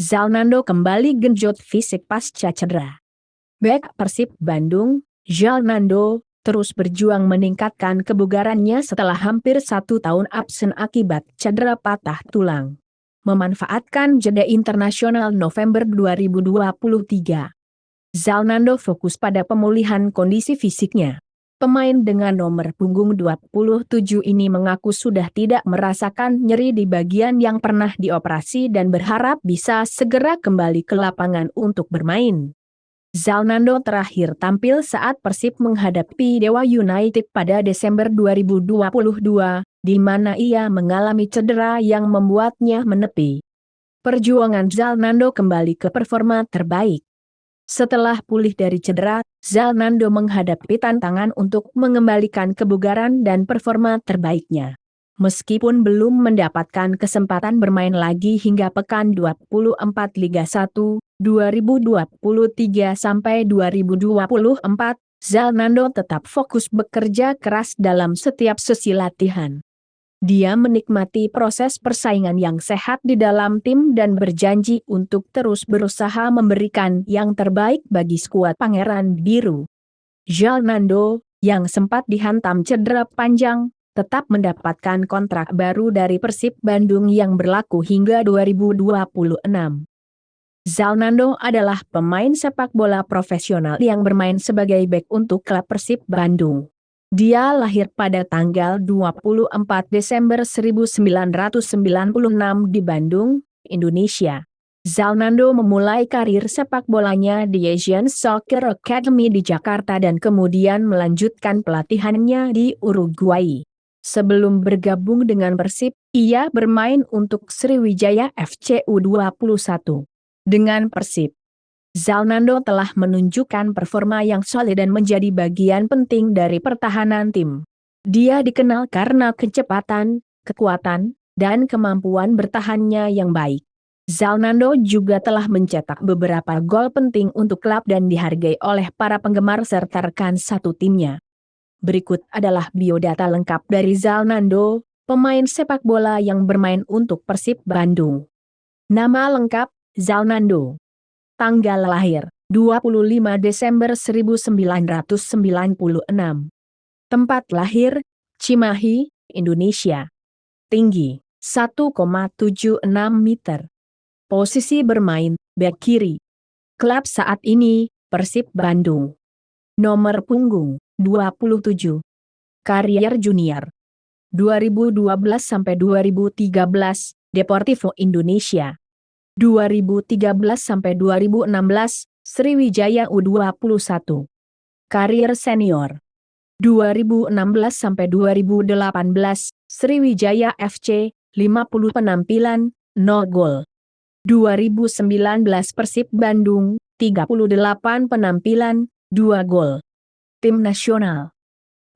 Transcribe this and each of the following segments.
Zalnando kembali genjot fisik pasca cedera. Bek Persib Bandung, Zalnando, terus berjuang meningkatkan kebugarannya setelah hampir 1 tahun absen akibat cedera patah tulang. Memanfaatkan jeda internasional November 2023, Zalnando fokus pada pemulihan kondisi fisiknya. Pemain dengan nomor punggung 27 ini mengaku sudah tidak merasakan nyeri di bagian yang pernah dioperasi dan berharap bisa segera kembali ke lapangan untuk bermain. Zalnando terakhir tampil saat Persib menghadapi Dewa United pada Desember 2022, di mana ia mengalami cedera yang membuatnya menepi. Perjuangan Zalnando kembali ke performa terbaik. Setelah pulih dari cedera, Zalnando menghadapi tantangan untuk mengembalikan kebugaran dan performa terbaiknya. Meskipun belum mendapatkan kesempatan bermain lagi hingga pekan 24 Liga 1, 2023 sampai 2024, Zalnando tetap fokus bekerja keras dalam setiap sesi latihan. Dia menikmati proses persaingan yang sehat di dalam tim dan berjanji untuk terus berusaha memberikan yang terbaik bagi skuad Pangeran Biru. Zalnando, yang sempat dihantam cedera panjang, tetap mendapatkan kontrak baru dari Persib Bandung yang berlaku hingga 2026. Zalnando adalah pemain sepak bola profesional yang bermain sebagai bek untuk klub Persib Bandung. Dia lahir pada tanggal 24 Desember 1996 di Bandung, Indonesia. Zalnando memulai karir sepak bolanya di Asian Soccer Academy di Jakarta dan kemudian melanjutkan pelatihannya di Uruguay. Sebelum bergabung dengan Persib, ia bermain untuk Sriwijaya FC U21. Dengan Persib, Zalnando telah menunjukkan performa yang solid dan menjadi bagian penting dari pertahanan tim. Dia dikenal karena kecepatan, kekuatan, dan kemampuan bertahannya yang baik. Zalnando juga telah mencetak beberapa gol penting untuk klub dan dihargai oleh para penggemar serta rekan satu timnya. Berikut adalah biodata lengkap dari Zalnando, pemain sepak bola yang bermain untuk Persib Bandung. Nama lengkap, Zalnando. Tanggal lahir, 25 Desember 1996. Tempat lahir, Cimahi, Indonesia. Tinggi, 1,76 meter. Posisi bermain, bek kiri. Klub saat ini, Persib Bandung. Nomor punggung, 27. Karier junior 2012-2013, Deportivo Indonesia. 2013-2016, Sriwijaya U21. Karier senior 2016-2018, Sriwijaya FC, 50 penampilan, 0 gol. 2019 Persib Bandung, 38 penampilan, 2 gol. Tim nasional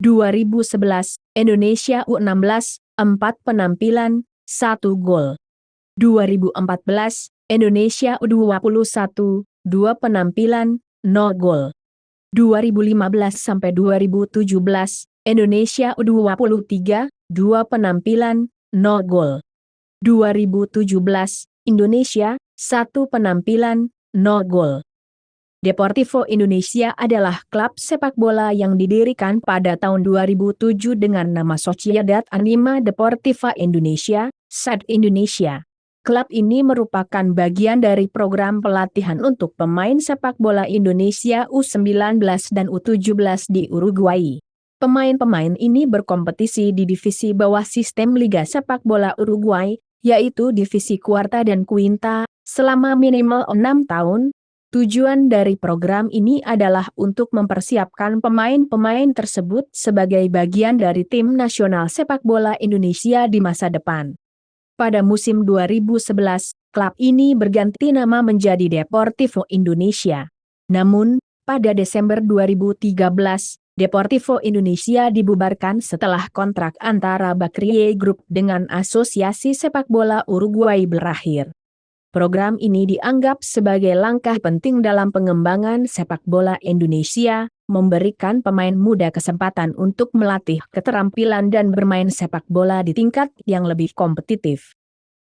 2011, Indonesia U16, 4 penampilan, 1 gol. 2014, Indonesia U21, 2 penampilan, 0 gol. 2015-2017, Indonesia U23, 2 penampilan, 0 gol. 2017, Indonesia, 1 penampilan, 0 gol. Deportivo Indonesia adalah klub sepak bola yang didirikan pada tahun 2007 dengan nama Sociedad Anima Deportiva Indonesia, SAD Indonesia. Klub ini merupakan bagian dari program pelatihan untuk pemain sepak bola Indonesia U19 dan U17 di Uruguay. Pemain-pemain ini berkompetisi di divisi bawah sistem Liga Sepak Bola Uruguay, yaitu divisi Cuarta dan Quinta, selama minimal 6 tahun. Tujuan dari program ini adalah untuk mempersiapkan pemain-pemain tersebut sebagai bagian dari tim nasional sepak bola Indonesia di masa depan. Pada musim 2011, klub ini berganti nama menjadi Deportivo Indonesia. Namun, pada Desember 2013, Deportivo Indonesia dibubarkan setelah kontrak antara Bakrie Group dengan Asosiasi Sepak Bola Uruguay berakhir. Program ini dianggap sebagai langkah penting dalam pengembangan sepak bola Indonesia, memberikan pemain muda kesempatan untuk melatih keterampilan dan bermain sepak bola di tingkat yang lebih kompetitif.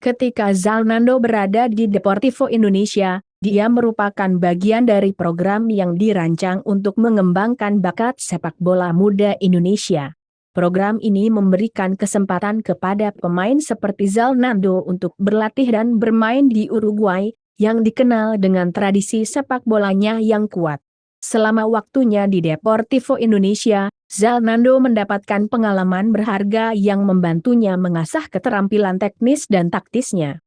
Ketika Zalnando berada di Deportivo Indonesia, dia merupakan bagian dari program yang dirancang untuk mengembangkan bakat sepak bola muda Indonesia. Program ini memberikan kesempatan kepada pemain seperti Zalnando untuk berlatih dan bermain di Uruguay, yang dikenal dengan tradisi sepak bolanya yang kuat. Selama waktunya di Deportivo Indonesia, Zalnando mendapatkan pengalaman berharga yang membantunya mengasah keterampilan teknis dan taktisnya.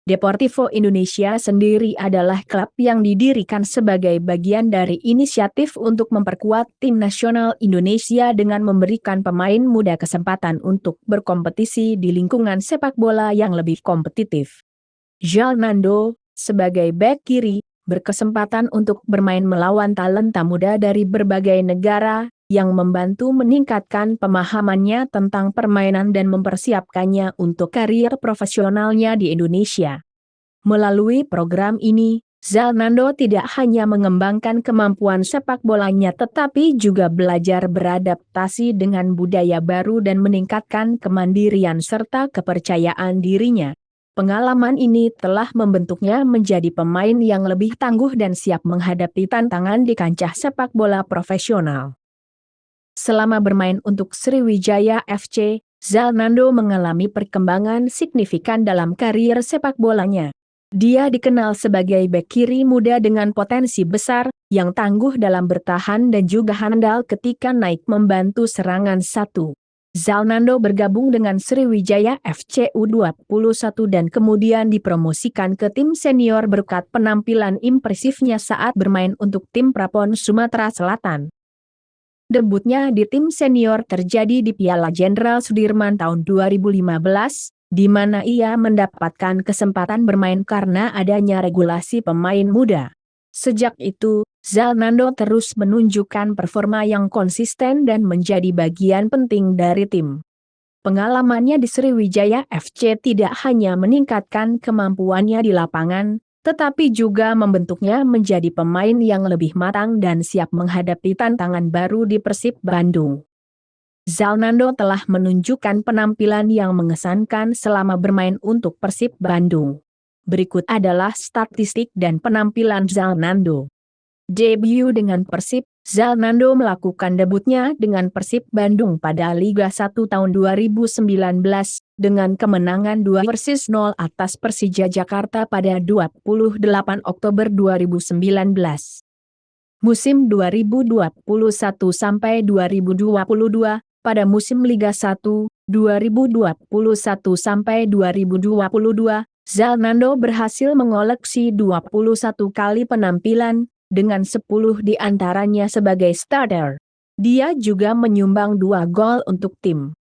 Deportivo Indonesia sendiri adalah klub yang didirikan sebagai bagian dari inisiatif untuk memperkuat tim nasional Indonesia dengan memberikan pemain muda kesempatan untuk berkompetisi di lingkungan sepak bola yang lebih kompetitif. Zalnando, sebagai bek kiri, berkesempatan untuk bermain melawan talenta muda dari berbagai negara, yang membantu meningkatkan pemahamannya tentang permainan dan mempersiapkannya untuk karier profesionalnya di Indonesia. Melalui program ini, Zalnando tidak hanya mengembangkan kemampuan sepak bolanya tetapi juga belajar beradaptasi dengan budaya baru dan meningkatkan kemandirian serta kepercayaan dirinya. Pengalaman ini telah membentuknya menjadi pemain yang lebih tangguh dan siap menghadapi tantangan di kancah sepak bola profesional. Selama bermain untuk Sriwijaya FC, Zalnando mengalami perkembangan signifikan dalam karier sepak bolanya. Dia dikenal sebagai bek kiri muda dengan potensi besar, yang tangguh dalam bertahan dan juga handal ketika naik membantu serangan satu. Zalnando bergabung dengan Sriwijaya FC U21 dan kemudian dipromosikan ke tim senior berkat penampilan impresifnya saat bermain untuk tim Prapon Sumatera Selatan. Debutnya di tim senior terjadi di Piala Jenderal Sudirman tahun 2015, di mana ia mendapatkan kesempatan bermain karena adanya regulasi pemain muda. Sejak itu, Zalnando terus menunjukkan performa yang konsisten dan menjadi bagian penting dari tim. Pengalamannya di Sriwijaya FC tidak hanya meningkatkan kemampuannya di lapangan, tetapi juga membentuknya menjadi pemain yang lebih matang dan siap menghadapi tantangan baru di Persib Bandung. Zalnando telah menunjukkan penampilan yang mengesankan selama bermain untuk Persib Bandung. Berikut adalah statistik dan penampilan Zalnando. Debut dengan Persib, Zalnando melakukan debutnya dengan Persib Bandung pada Liga 1 tahun 2019, dengan kemenangan 2-0 atas Persija Jakarta pada 28 Oktober 2019. Musim 2021-2022, pada musim Liga 1, 2021-2022, Zalnando berhasil mengoleksi 21 kali penampilan, dengan 10 diantaranya sebagai starter. Dia juga menyumbang 2 gol untuk tim.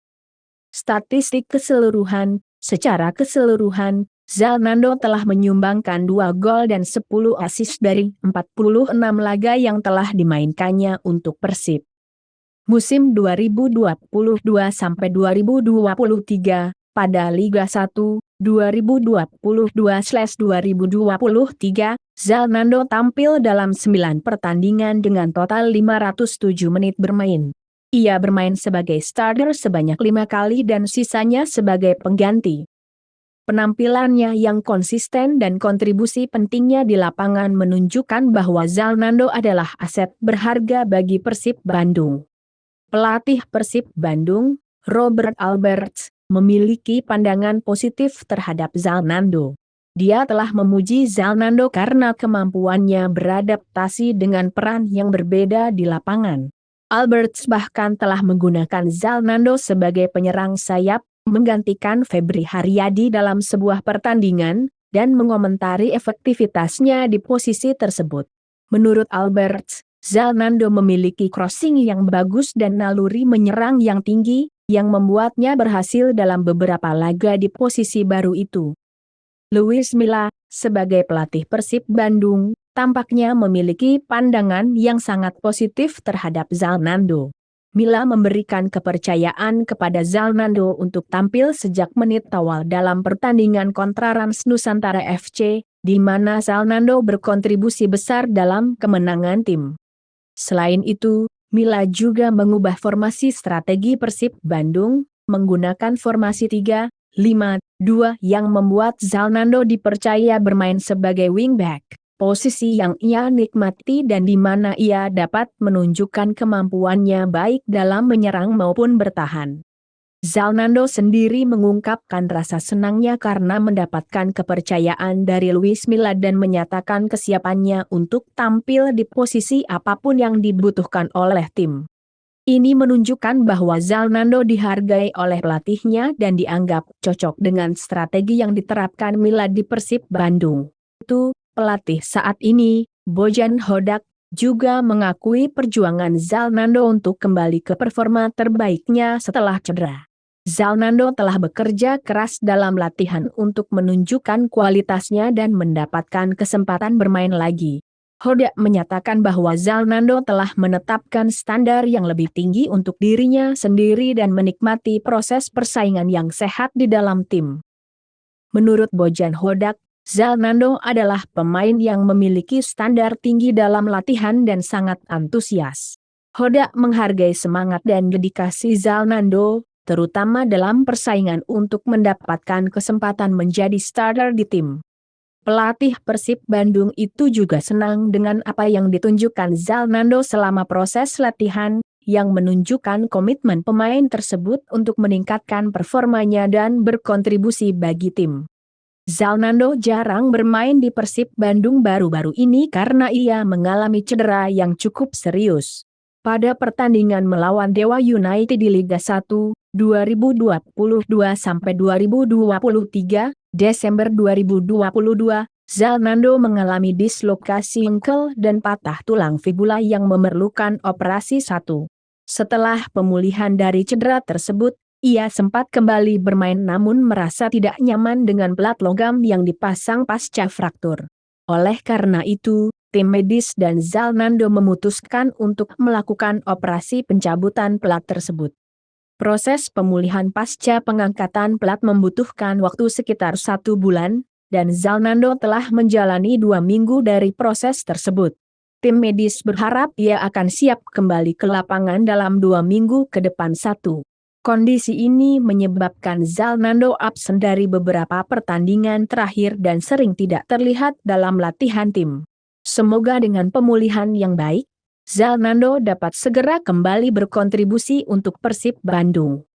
Statistik keseluruhan, secara keseluruhan, Zalnando telah menyumbangkan 2 gol dan 10 assist dari 46 laga yang telah dimainkannya untuk Persib. Musim 2022-2023, pada Liga 1, 2022/2023, Zalnando tampil dalam 9 pertandingan dengan total 507 menit bermain. Ia bermain sebagai starter sebanyak 5 kali dan sisanya sebagai pengganti. Penampilannya yang konsisten dan kontribusi pentingnya di lapangan menunjukkan bahwa Zalnando adalah aset berharga bagi Persib Bandung. Pelatih Persib Bandung, Robert Alberts, memiliki pandangan positif terhadap Zalnando. Dia telah memuji Zalnando karena kemampuannya beradaptasi dengan peran yang berbeda di lapangan. Alberts bahkan telah menggunakan Zalnando sebagai penyerang sayap, menggantikan Febri Haryadi dalam sebuah pertandingan, dan mengomentari efektivitasnya di posisi tersebut. Menurut Alberts, Zalnando memiliki crossing yang bagus dan naluri menyerang yang tinggi, yang membuatnya berhasil dalam beberapa laga di posisi baru itu. Luis Milla, sebagai pelatih Persib Bandung, tampaknya memiliki pandangan yang sangat positif terhadap Zalnando. Milla memberikan kepercayaan kepada Zalnando untuk tampil sejak menit awal dalam pertandingan kontra Rans Nusantara FC, di mana Zalnando berkontribusi besar dalam kemenangan tim. Selain itu, Milla juga mengubah formasi strategi Persib Bandung, menggunakan formasi 3-5-3 yang membuat Zalnando dipercaya bermain sebagai wingback, posisi yang ia nikmati dan di mana ia dapat menunjukkan kemampuannya baik dalam menyerang maupun bertahan. Zalnando sendiri mengungkapkan rasa senangnya karena mendapatkan kepercayaan dari Luis Milla dan menyatakan kesiapannya untuk tampil di posisi apapun yang dibutuhkan oleh tim. Ini menunjukkan bahwa Zalnando dihargai oleh pelatihnya dan dianggap cocok dengan strategi yang diterapkan Milla di Persib Bandung. Itu, pelatih saat ini, Bojan Hodak, juga mengakui perjuangan Zalnando untuk kembali ke performa terbaiknya setelah cedera. Zalnando telah bekerja keras dalam latihan untuk menunjukkan kualitasnya dan mendapatkan kesempatan bermain lagi. Hodak menyatakan bahwa Zalnando telah menetapkan standar yang lebih tinggi untuk dirinya sendiri dan menikmati proses persaingan yang sehat di dalam tim. Menurut Bojan Hodak, Zalnando adalah pemain yang memiliki standar tinggi dalam latihan dan sangat antusias. Hodak menghargai semangat dan dedikasi Zalnando, terutama dalam persaingan untuk mendapatkan kesempatan menjadi starter di tim. Pelatih Persib Bandung itu juga senang dengan apa yang ditunjukkan Zalnando selama proses latihan, yang menunjukkan komitmen pemain tersebut untuk meningkatkan performanya dan berkontribusi bagi tim. Zalnando jarang bermain di Persib Bandung baru-baru ini karena ia mengalami cedera yang cukup serius. Pada pertandingan melawan Dewa United di Liga 1, 2022-2023, Desember 2022, Zalnando mengalami dislokasi engkel dan patah tulang fibula yang memerlukan operasi 1. Setelah pemulihan dari cedera tersebut, ia sempat kembali bermain namun merasa tidak nyaman dengan plat logam yang dipasang pasca fraktur. Oleh karena itu, tim medis dan Zalnando memutuskan untuk melakukan operasi pencabutan plat tersebut. Proses pemulihan pasca pengangkatan plat membutuhkan waktu sekitar 1 bulan, dan Zalnando telah menjalani 2 minggu dari proses tersebut. Tim medis berharap ia akan siap kembali ke lapangan dalam 2 minggu ke depan. Kondisi ini menyebabkan Zalnando absen dari beberapa pertandingan terakhir dan sering tidak terlihat dalam latihan tim. Semoga dengan pemulihan yang baik, Zalnando dapat segera kembali berkontribusi untuk Persib Bandung.